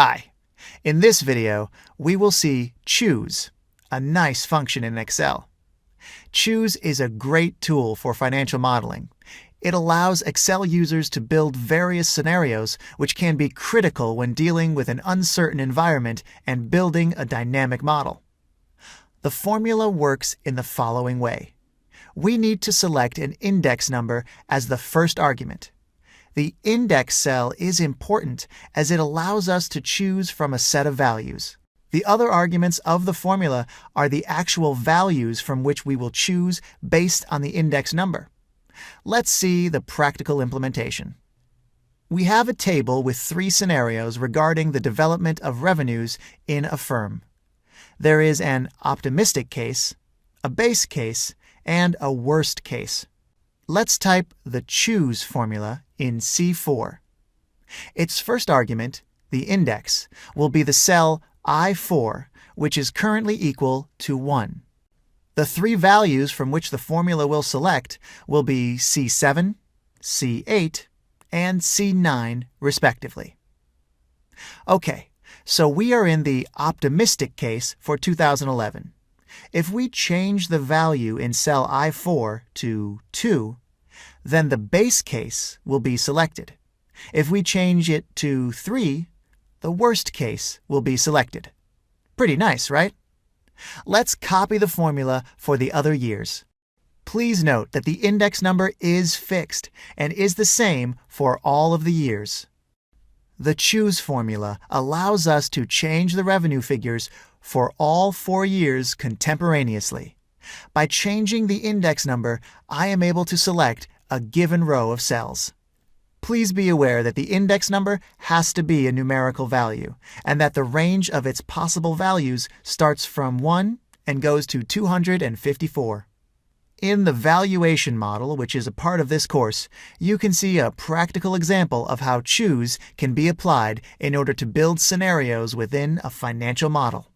Hi. In this video, we will see Choose, a nice function in Excel. Choose is a great tool for financial modeling. It allows Excel users to build various scenarios which can be critical when dealing with an uncertain environment and building a dynamic model. The formula works in the following way. We need to select an index number as the first argument. The index cell is important as it allows us to choose from a set of values. The other arguments of the formula are the actual values from which we will choose based on the index number. Let's see the practical implementation. We have a table with 3 scenarios regarding the development of revenues in a firm. There is an optimistic case, a base case, and a worst case. Let's type the choose formula in C4. Its first argument, the index, will be the cell I4, which is currently equal to 1. The 3 values from which the formula will select will be C7, C8, and C9, respectively. Okay, so we are in the optimistic case for 2011. If we change the value in cell I4 to 2, then the base case will be selected. If we change it to 3, the worst case will be selected. Pretty nice, right? Let's copy the formula for the other years. Please note that the index number is fixed and is the same for all of the years. The choose formula allows us to change the revenue figures for all 4 years contemporaneously. By changing the index number, I am able to select a given row of cells. Please be aware that the index number has to be a numerical value, and that the range of its possible values starts from 1 and goes to 254. In the valuation model, which is a part of this course, you can see a practical example of how choose can be applied in order to build scenarios within a financial model.